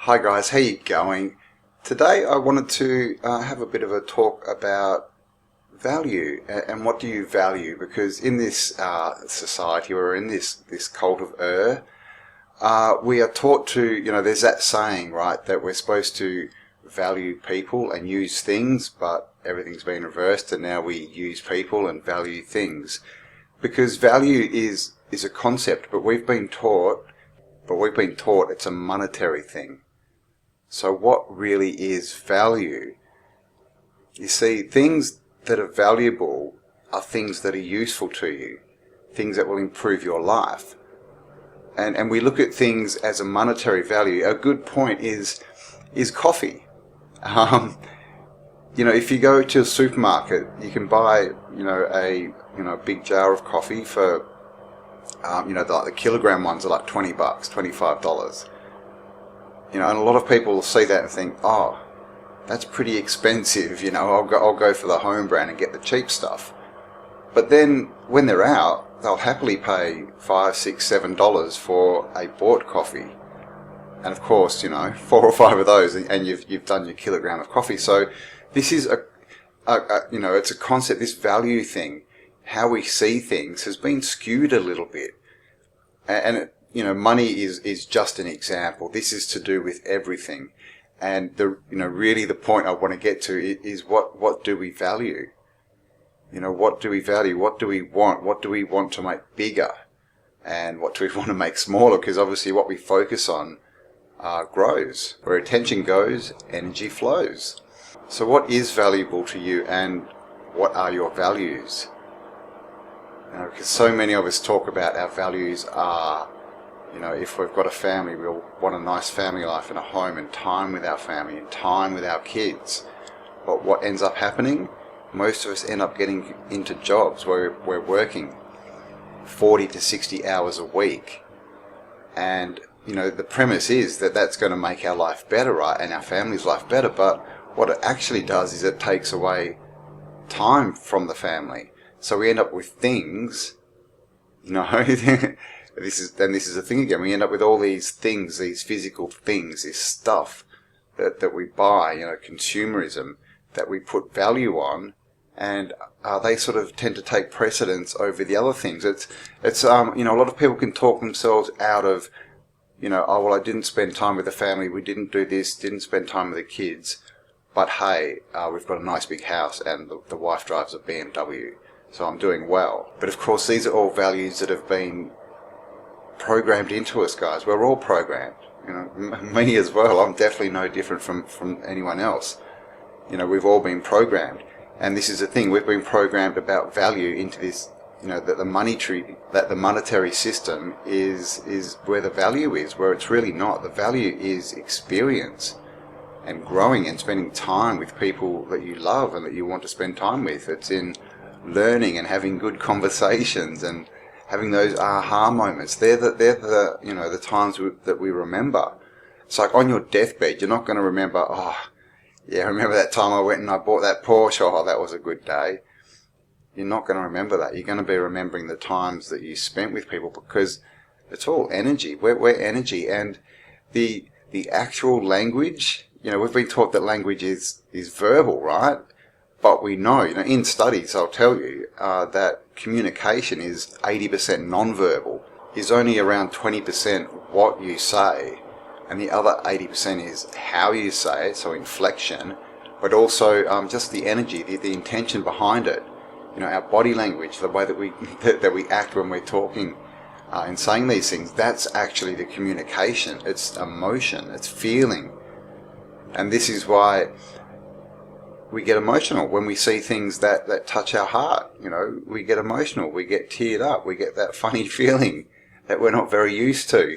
Hi guys, how you going? Today I wanted to have a bit of a talk about value and what do you value, because in this society, or in this cult of we are taught to, there's that saying, right, that we're supposed to value people and use things, but everything's been reversed and now we use people and value things. Because value is a concept, but we've been taught it's a monetary thing. So what really is value? You see, things that are valuable are things that are useful to you, things that will improve your life. And we look at things as a monetary value. A good point is coffee. If you go to a supermarket, you can buy, a big jar of coffee for, the kilogram ones are like $20, $25. And a lot of people will see that and think, oh, that's pretty expensive, I'll go for the home brand and get the cheap stuff. But then when they're out, they'll happily pay $5, $6, $7 for a bought coffee. And of course, 4 or 5 of those and you've done your kilogram of coffee. So this is it's a concept, this value thing, how we see things has been skewed a little bit. And money is just an example. This is to do with everything. And really the point I want to get to is what do we value? What do we value? What do we want? What do we want to make bigger? And what do we want to make smaller? Because obviously what we focus on grows. Where attention goes, energy flows. So what is valuable to you, and what are your values? Because so many of us talk about our values are, if we've got a family, we'll want a nice family life and a home and time with our family and time with our kids. But what ends up happening? Most of us end up getting into jobs where we're working 40 to 60 hours a week. And, the premise is that that's going to make our life better, right? And our family's life better. But what it actually does is it takes away time from the family. So we end up with things, This is the thing again. We end up with all these things, these physical things, this stuff that we buy, consumerism, that we put value on, and they sort of tend to take precedence over the other things. It's a lot of people can talk themselves out of, oh well, I didn't spend time with the family, we didn't do this, didn't spend time with the kids, but hey, we've got a nice big house and the wife drives a BMW, so I'm doing well. But of course, these are all values that have been programmed into us, guys. We're all programmed, me as well. I'm definitely no different from anyone else. We've all been programmed, and this is the thing, we've been programmed about value into this, that the monetary system is where the value is, where it's really not. The value is experience and growing and spending time with people that you love and that you want to spend time with. It's in learning and having good conversations and having those aha moments. They're the times that we remember. It's like on your deathbed, you're not going to remember, oh, yeah, remember that time I went and I bought that Porsche, oh, that was a good day. You're not going to remember that. You're going to be remembering the times that you spent with people, because it's all energy. We're energy. And the actual language, we've been taught that language is verbal, right? But we know, in studies, I'll tell you, that communication is 80% non-verbal, is only around 20% what you say, and the other 80% is how you say it, so inflection, but also just the energy, the intention behind it. Our body language, the way that we act when we're talking and saying these things, that's actually the communication. It's emotion, it's feeling. And this is why we get emotional when we see things that touch our heart. We get emotional, we get teared up, we get that funny feeling that we're not very used to,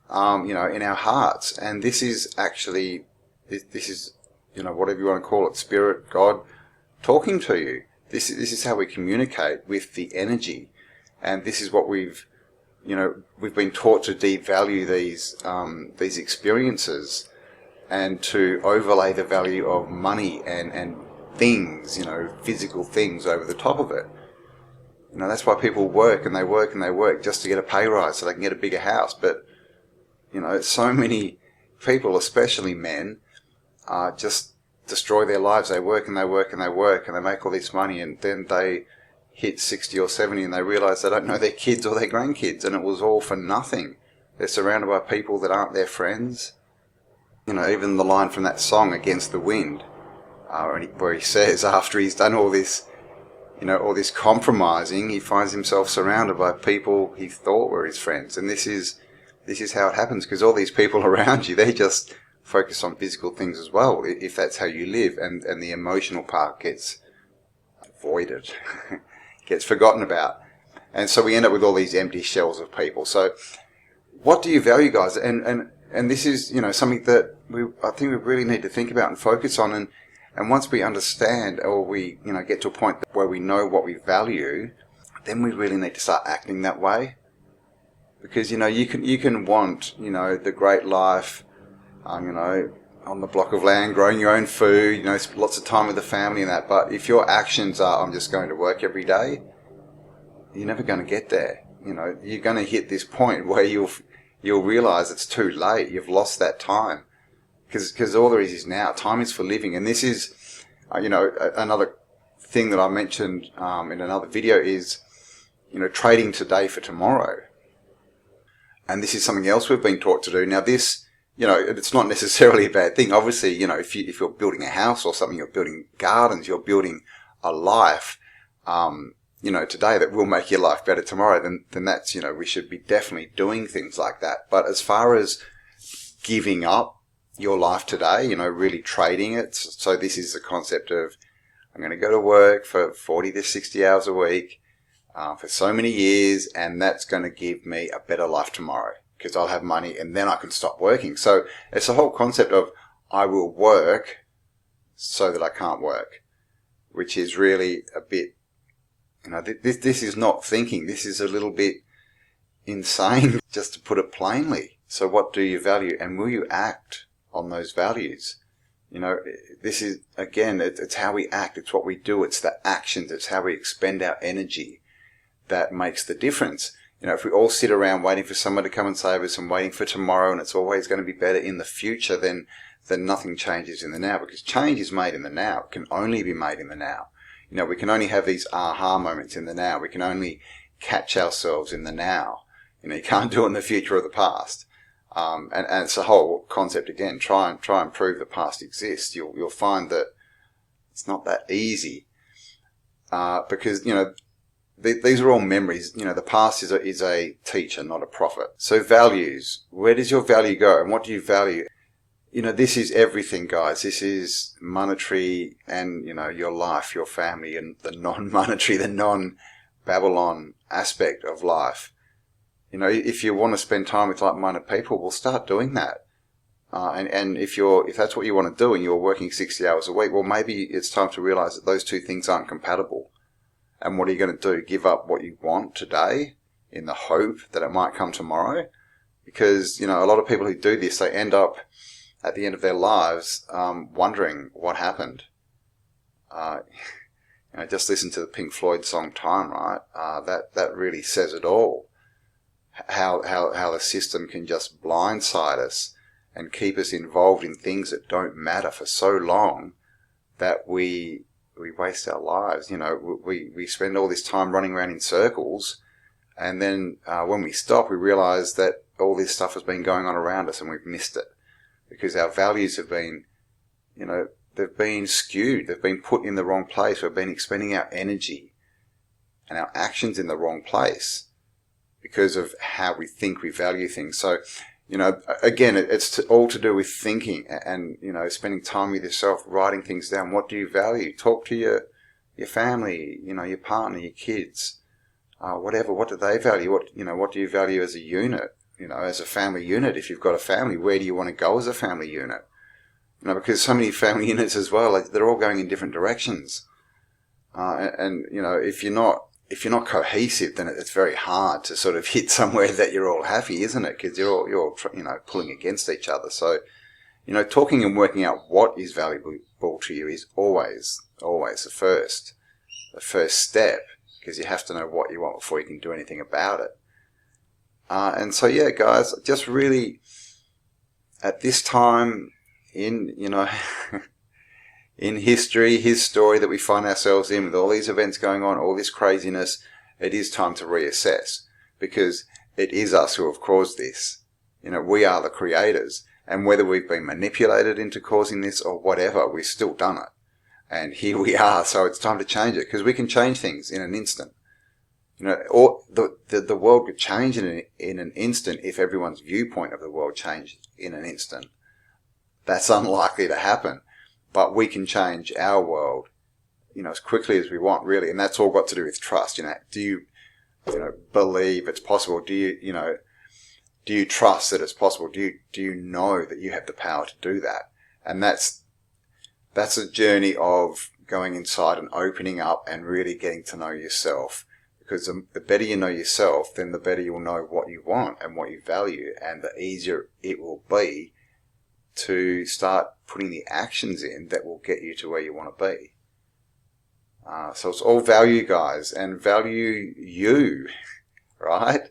in our hearts. And this is actually, this is, whatever you want to call it, spirit, God, talking to you. This is how we communicate with the energy. And this is what we've been taught to devalue these experiences, and to overlay the value of money and things, physical things over the top of it. That's why people work and they work and they work just to get a pay rise so they can get a bigger house. But, so many people, especially men, just destroy their lives. They work and they work and they work and they make all this money, and then they hit 60 or 70 and they realise they don't know their kids or their grandkids, and it was all for nothing. They're surrounded by people that aren't their friends. You know, even the line from that song, Against the Wind, where he says after he's done all this, you know, all this compromising, he finds himself surrounded by people he thought were his friends. And this is how it happens, because all these people around you, they just focus on physical things as well, if that's how you live, and the emotional part gets avoided, gets forgotten about. And so we end up with all these empty shells of people. So what do you value, guys? And this is, you know, something that I think we really need to think about and focus on. And once we understand, or we, you know, get to a point where we know what we value, then we really need to start acting that way. Because, you know, you can want, you know, the great life, you know, on the block of land, growing your own food, you know, lots of time with the family and that. But if your actions are, I'm just going to work every day, you're never going to get there. You know, you're going to hit this point where you'll realize it's too late. You've lost that time. Because all there is now. Time is for living. And this is, you know, another thing that I mentioned in another video is, you know, trading today for tomorrow. And this is something else we've been taught to do. Now this, you know, it's not necessarily a bad thing. Obviously, you know, if you're building a house or something, you're building gardens, you're building a life, you know, today that will make your life better tomorrow, then that's, you know, we should be definitely doing things like that. But as far as giving up your life today, you know, really trading it. So this is the concept of, I'm going to go to work for 40 to 60 hours a week for so many years, and that's going to give me a better life tomorrow because I'll have money and then I can stop working. So it's the whole concept of I will work so that I can't work, which is really a bit, you know, this is not thinking. This is a little bit insane, just to put it plainly. So what do you value, and will you act on those values? You know, this is, again, it's how we act. It's what we do. It's the actions. It's how we expend our energy that makes the difference. You know, if we all sit around waiting for someone to come and save us and waiting for tomorrow, and it's always going to be better in the future, then nothing changes in the now, because change is made in the now. It can only be made in the now. You know, we can only have these aha moments in the now. We can only catch ourselves in the now. You know, you can't do it in the future or the past. And it's the whole concept again. Try and prove the past exists. You'll find that it's not that easy, because, you know, these are all memories. You know, the past is a teacher, not a prophet. So values. Where does your value go, and what do you value? You know, this is everything, guys. This is monetary, and, you know, your life, your family, and the non-monetary, the non-Babylon aspect of life. You know, if you want to spend time with like-minded people, well, start doing that. And if that's what you want to do, and you're working 60 hours a week, well, maybe it's time to realize that those two things aren't compatible. And what are you going to do? Give up what you want today in the hope that it might come tomorrow? Because, you know, a lot of people who do this, they end up at the end of their lives wondering what happened. You know, just listen to the Pink Floyd song Time, right? That really says it all. How the system can just blindside us and keep us involved in things that don't matter for so long that we waste our lives. You know, we spend all this time running around in circles, and then when we stop, we realize that all this stuff has been going on around us and we've missed it because our values have been, you know, they've been skewed. They've been put in the wrong place. We've been expending our energy and our actions in the wrong place because of how we think we value things. So, you know, again, it's all to do with thinking and, you know, spending time with yourself, writing things down. What do you value? Talk to your family, you know, your partner, your kids, whatever. What do they value? What do you value as a unit? You know, as a family unit, if you've got a family, where do you want to go as a family unit? You know, because so many family units as well, like, they're all going in different directions. And, you know, if you're not cohesive, then it's very hard to sort of hit somewhere that you're all happy, isn't it? Because you're you know, pulling against each other. So, you know, talking and working out what is valuable to you is always the first step, because you have to know what you want before you can do anything about it. And so, yeah, guys, just really at this time in, in history, his story that we find ourselves in, with all these events going on, all this craziness, it is time to reassess, because it is us who have caused this. We are the creators, and whether we've been manipulated into causing this or whatever, we've still done it. And here we are, so it's time to change it, because we can change things in an instant. Or the world could change in an instant if everyone's viewpoint of the world changed in an instant. That's unlikely to happen, but we can change our world, as quickly as we want, really. And that's all got to do with trust. Do you believe it's possible? Do you trust that it's possible? Do you know that you have the power to do that? And that's a journey of going inside and opening up and really getting to know yourself. Because the better you know yourself, then the better you'll know what you want and what you value, and the easier it will be to start putting the actions in that will get you to where you want to be. So it's all value, guys, and value you, right?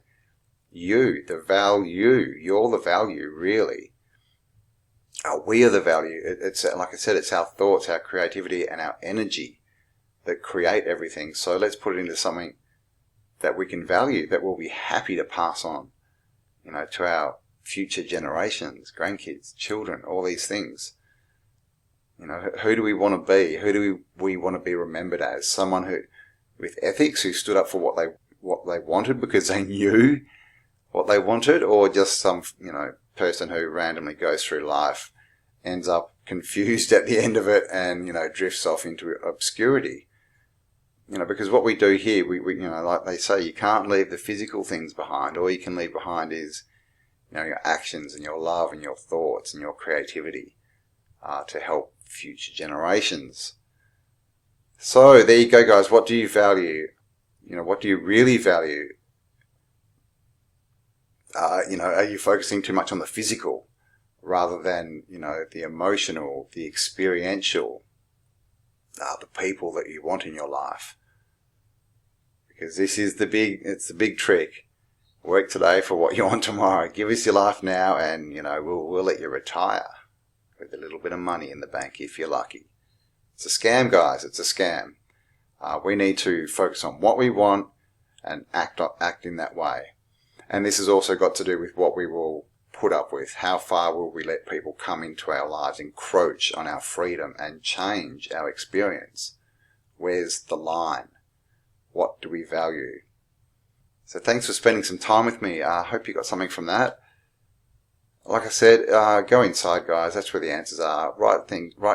You, the value. You're the value, really. We are the value. It's like I said, it's our thoughts, our creativity, and our energy that create everything. So let's put it into something that we can value, that we'll be happy to pass on, to our future generations, grandkids, children, all these things. Who do we want to be? Who do we want to be remembered as? Someone who, with ethics, who stood up for what they wanted because they knew what they wanted, or just some, person who randomly goes through life, ends up confused at the end of it, and, drifts off into obscurity. Because what we do here, we like they say, you can't leave the physical things behind. All you can leave behind is, your actions and your love and your thoughts and your creativity, to help future generations. So there you go, guys. What do you value? What do you really value? Are you focusing too much on the physical rather than, the emotional, the experiential, the people that you want in your life? Because this is the big trick. Work today for what you want tomorrow. Give us your life now, and, we'll let you retire with a little bit of money in the bank if you're lucky. It's a scam, guys. It's a scam. We need to focus on what we want and act in that way. And this has also got to do with what we will put up with. How far will we let people come into our lives, encroach on our freedom, and change our experience? Where's the line? What do we value? So thanks for spending some time with me. I hope you got something from that. Like I said, go inside, guys. That's where the answers are. Write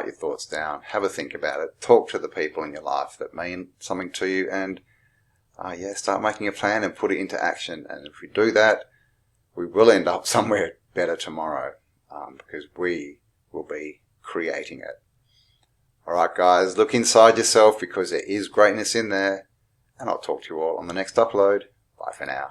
your thoughts down. Have a think about it. Talk to the people in your life that mean something to you, and start making a plan and put it into action. And if we do that, we will end up somewhere better tomorrow, because we will be creating it. All right, guys, look inside yourself, because there is greatness in there. And I'll talk to you all on the next upload. Bye for now.